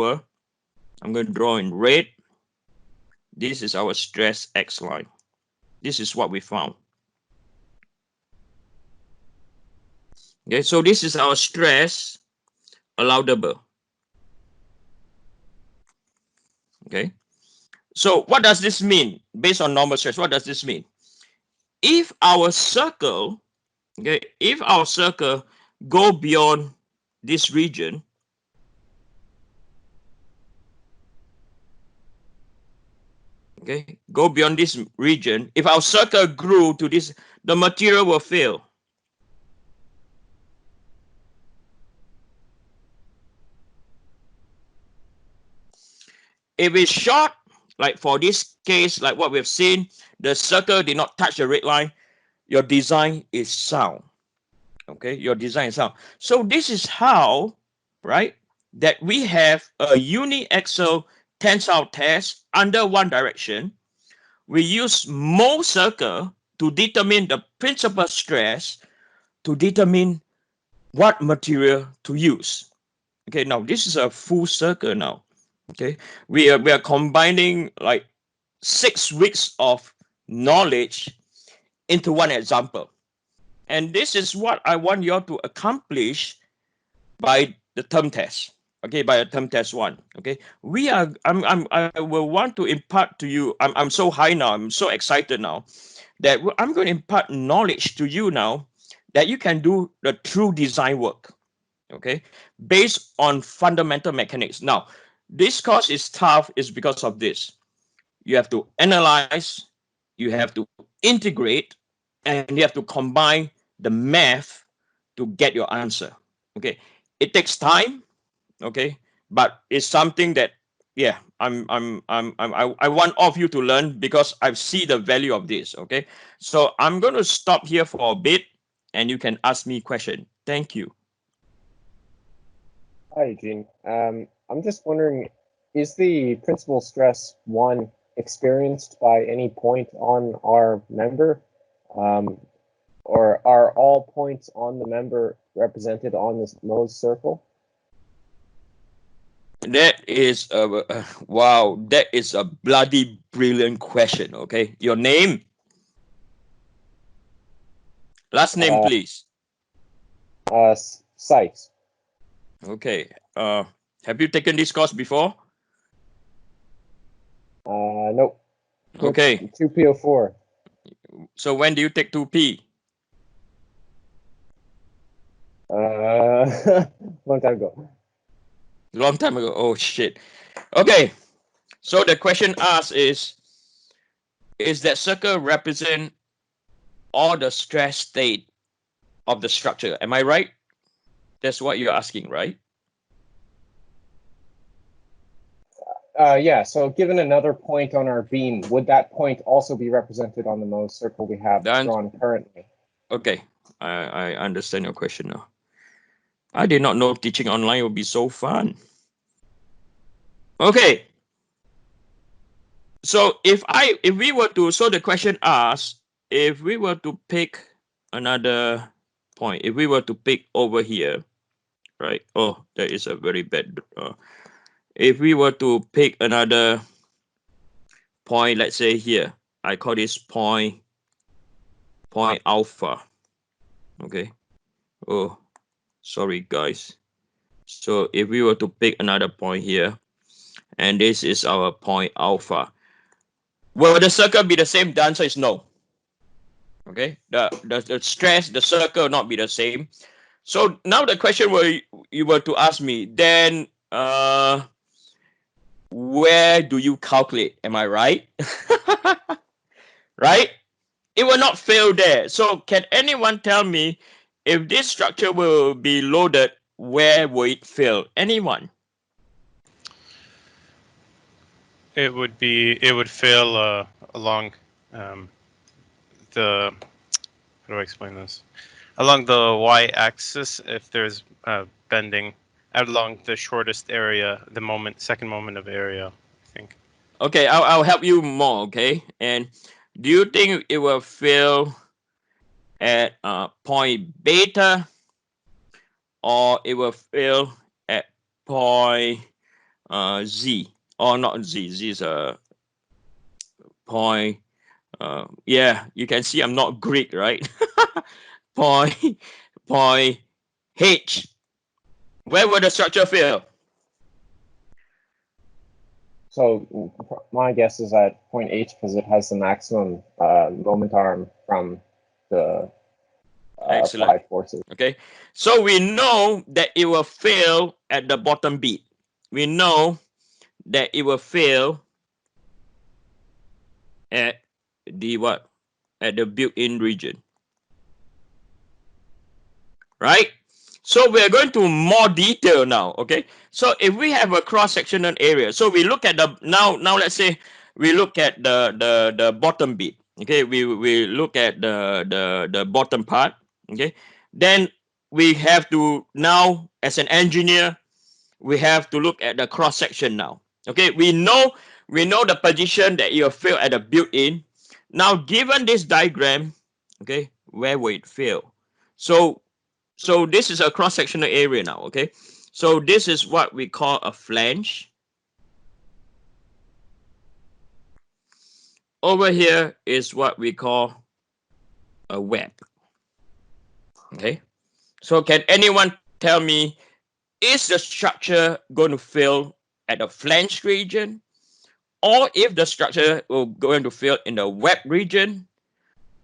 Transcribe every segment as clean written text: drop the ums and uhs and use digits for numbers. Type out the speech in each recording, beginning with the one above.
I'm going to draw in red. This is our stress X line. This is what we found. Okay, so this is our stress allowable. Okay, so what does this mean based on normal stress? What does this mean? If our circle, okay, if our circle go beyond this region, okay, go beyond this region, if our circle grew to this, the material will fail. If it's short, like for this case, like what we've seen, the circle did not touch the red line, your design is sound. Okay, your design is sound. So this is how, right, that we have a uniaxial tensile test under one direction. We use mole circle to determine the principal stress, to determine what material to use. Okay, now this is a full circle now. Okay, we are combining like 6 weeks of knowledge into one example, and this is what I want you all to accomplish by the term test. Okay, by the term test 1. Okay, I will want to impart to you. I'm so high now. I'm so excited now that I'm going to impart knowledge to you now that you can do the true design work. Okay, based on fundamental mechanics. Now, this course is tough is because of this. You have to analyze, you have to integrate, and you have to combine the math to get your answer. Okay, it takes time. Okay, but it's something that, yeah, I want all of you to learn because I see the value of this. Okay, so I'm going to stop here for a bit, and you can ask me question. Thank you. Hi, Eugene. I'm just wondering, is the principal stress 1 experienced by any point on our member? Or are all points on the member represented on this Mohs circle? That is a wow. That is a bloody brilliant question. Okay, your name, last name, please. Sykes. Okay. Have you taken this course before? Nope. Okay. 2P04. So when do you take 2P? Long time ago. Long time ago. Oh shit. Okay. So the question asked is that circle represent all the stress state of the structure? Am I right? That's what you're asking, right? Yeah, so given another point on our beam, would that point also be represented on the Mohs circle we have drawn currently? Okay, I understand your question now. I did not know teaching online would be so fun. Okay. So if we were to, so the question asks, if we were to pick another point, if we were to pick over here, right? Oh, that is a very bad. If we were to pick another point, let's say here, I call this point alpha. Okay. Oh, sorry guys. So if we were to pick another point here, and this is our point alpha, will the circle be the same? The answer is no. Okay, the stress, the circle will not be the same. So now the question you were to ask me, then where do you calculate? Am I right? Right? It will not fail there. So can anyone tell me if this structure will be loaded, where will it fail? Anyone? It would fail along the, how do I explain this? Along the y-axis, if there's bending along the shortest area, the second moment of area, I think. Okay, I'll help you more. Okay, and do you think it will fail at point beta, or it will fail at point Z, or not Z. Z is a point. Yeah, you can see I'm not Greek, right? point point H. Where will the structure fail? So my guess is at point H because it has the maximum moment arm from the Excellent. applied forces. Okay, so we know that it will fail at the bottom beat. We know that it will fail at the what? At the built-in region. Right? So we're going to more detail now. Okay, so if we have a cross-sectional area, so we look at the now let's say we look at the bottom beat. Okay, we look at the bottom part. Okay, then we have to now, as an engineer, we have to look at the cross section now. Okay, we know the position that you fail at the built-in. Now, given this diagram, okay, where will it fail? So this is a cross-sectional area now. Okay, so this is what we call a flange. Over here is what we call a web. Okay, so can anyone tell me, is the structure going to fail at the flange region, or if the structure will going to fail in the web region,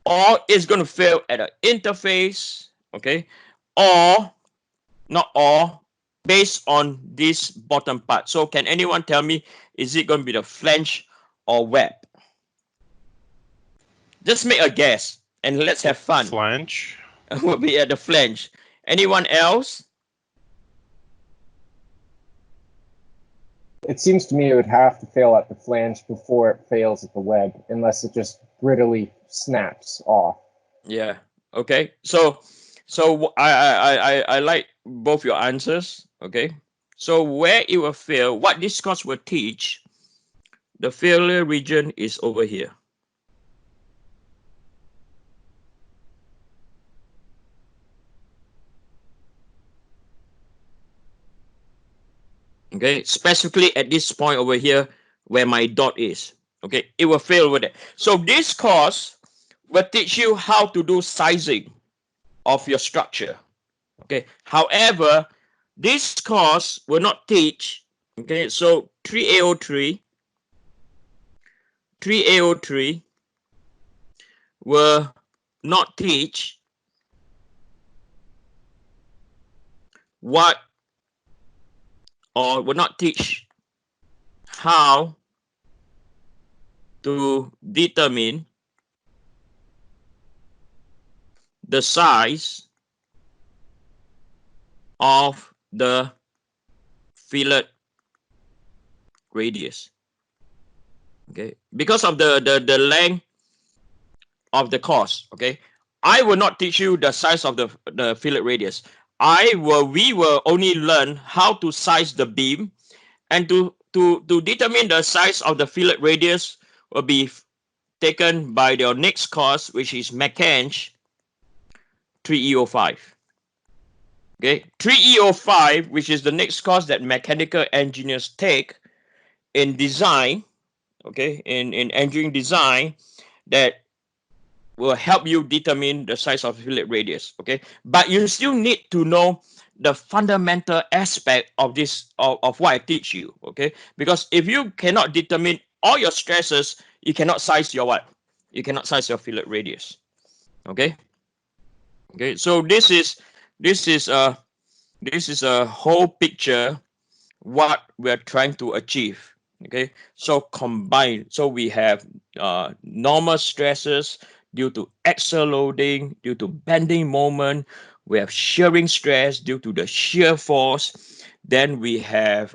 or it's going to fail at an interface, okay, or not all, based on this bottom part? So can anyone tell me, is it going to be the flange or web? Just make a guess and let's have fun. Flange. Will be at the flange. Anyone else? It seems to me it would have to fail at the flange before it fails at the web, unless it just brittly snaps off. Yeah. Okay. So I like both your answers. Okay. So where it will fail, what this course will teach, the failure region is over here. Okay, specifically at this point over here where my dot is. Okay, it will fail over there. So this course will teach you how to do sizing of your structure. Okay, however, this course will not teach. Okay, so 3A03 will not teach what, or will not teach how to determine the size of the fillet radius. Okay, because of the length of the course. Okay, I will not teach you the size of the fillet radius. We will only learn how to size the beam, and to determine the size of the fillet radius will be taken by your next course, which is MECHENG 3E05. Okay, 3E05, which is the next course that mechanical engineers take in design. Okay, in engineering design, that will help you determine the size of fillet radius. Okay, but you still need to know the fundamental aspect of this, of what I teach you. Okay, because if you cannot determine all your stresses, you cannot size your what? You cannot size your fillet radius. Okay. Okay. So this is a whole picture what we're trying to achieve. Okay. So combined. So we have normal stresses due to axial loading, due to bending moment. We have shearing stress due to the shear force. Then we have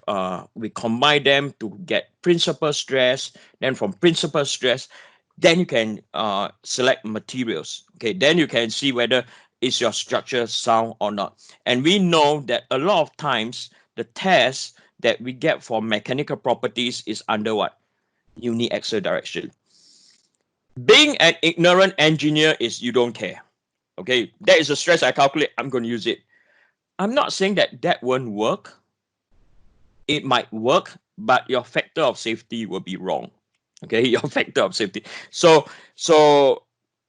we combine them to get principal stress. Then from principal stress, then you can select materials. Okay, then you can see whether is your structure sound or not. And we know that a lot of times the test that we get for mechanical properties is under what? Uniaxial direction. Being an ignorant engineer is you don't care. Okay, that is a stress I calculate, I'm going to use it. I'm not saying that that won't work. it might work, but your factor of safety will be wrong. Okay, your factor of safety. So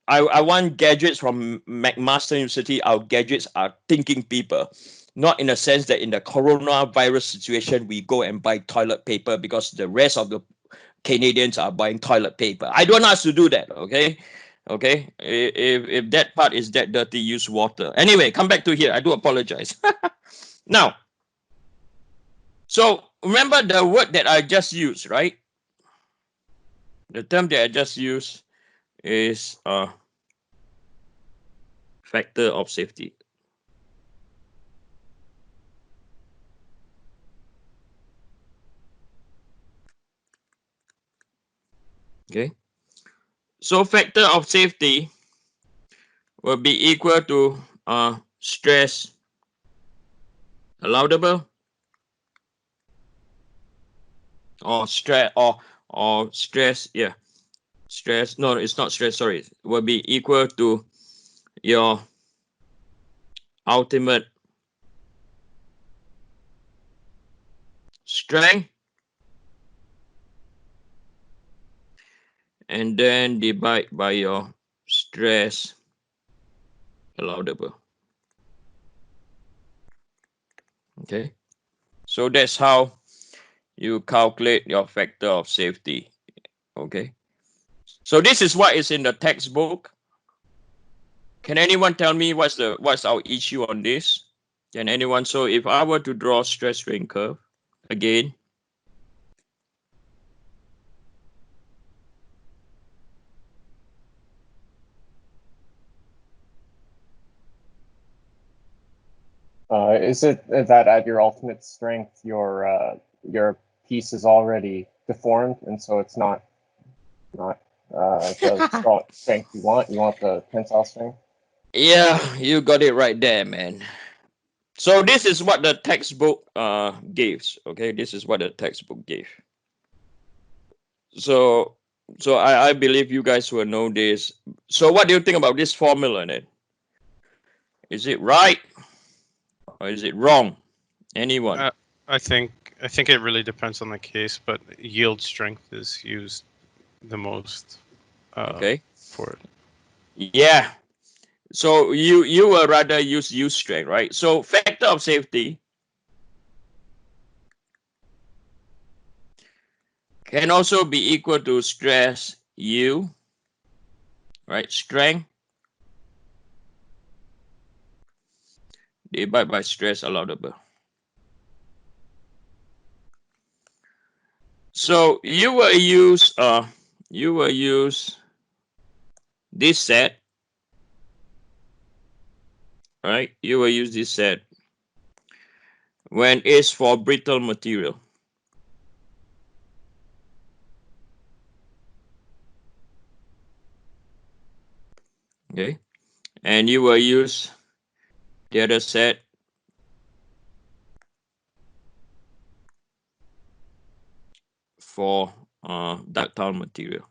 I want graduates from McMaster University. Our graduates are thinking people, not in the sense that in the coronavirus situation we go and buy toilet paper because the rest of the Canadians are buying toilet paper. I don't ask to do that. Okay, if that part is that dirty, use water. Anyway, come back to here. I do apologize. Now, so remember the word that I just used, right? The term that I just used is factor of safety. Okay, so factor of safety will be equal to stress allowable or stress or stress, yeah, stress, no, it's not stress, sorry, will be equal to your ultimate strength and then divide by your stress allowable. Okay, so that's how you calculate your factor of safety. Okay, so this is what is in the textbook. Can anyone tell me what's our issue on this? Can anyone? So if I were to draw stress strain curve again, Is it that at your ultimate strength, your piece is already deformed, and so it's not the strength you want? You want the tensile strength? yeah, you got it right there, man. So this is what the textbook gives. Okay, this is what the textbook gave. So I believe you guys will know this. So what do you think about this formula then? Is it right or is it wrong? Anyone? I think it really depends on the case, but yield strength is used the most Okay. for it. Yeah. So you will rather use yield strength, right? So factor of safety can also be equal to stress U, right? Strength divided by stress allowable. So you will use this set, right? You will use this set when it's for brittle material. Okay, and you will use the other set for ductile material.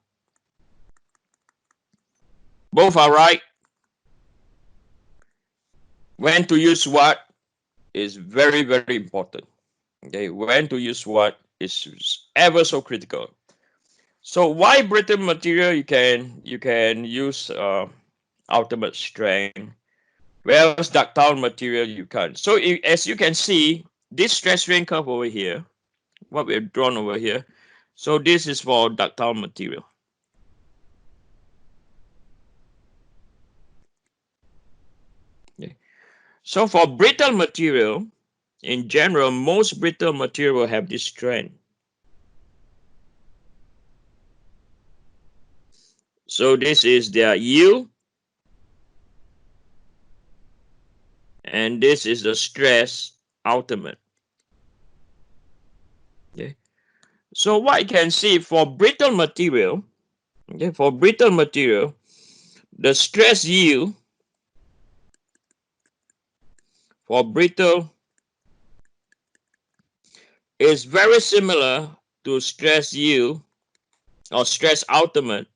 Both are right. When to use what is very, very important. Okay, when to use what is ever so critical. So why brittle material you can use ultimate strength, whereas ductile material you can't. So as you can see, this stress strain curve over here, what we've drawn over here, so this is for ductile material. Okay. So for brittle material, in general, most brittle material have this strength. So this is their yield, and this is the stress ultimate. Okay. So what you can see for brittle material, okay, for brittle material, the stress yield for brittle is very similar to stress yield or stress ultimate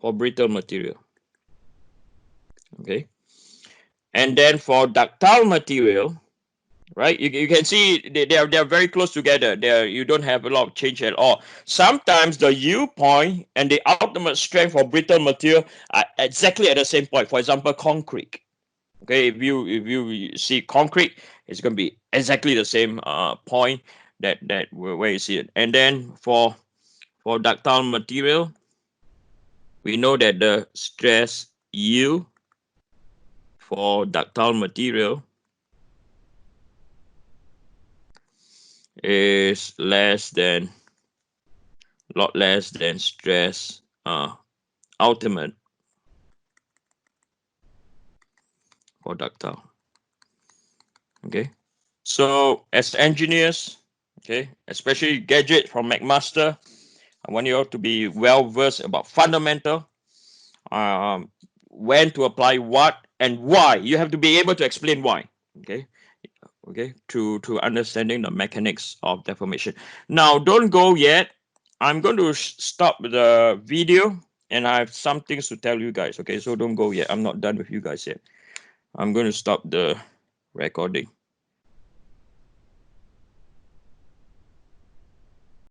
for brittle material. Okay, And then for ductile material, right, you can see they're very close together. You don't have a lot of change at all. Sometimes the U point and the ultimate strength for brittle material are exactly at the same point. For example, concrete. Okay, if you see concrete, it's going to be exactly the same point that where you see it. And then for ductile material, we know that the stress U for ductile material is lot less than stress ultimate for ductile. Okay, so as engineers, okay, especially graduate from McMaster, I want you all to be well versed about fundamental, when to apply what and why. You have to be able to explain why. Okay, to understanding the mechanics of deformation. Now, don't go yet. I'm going to stop the video, and I have some things to tell you guys. Okay, so don't go yet. I'm not done with you guys yet. I'm going to stop the recording.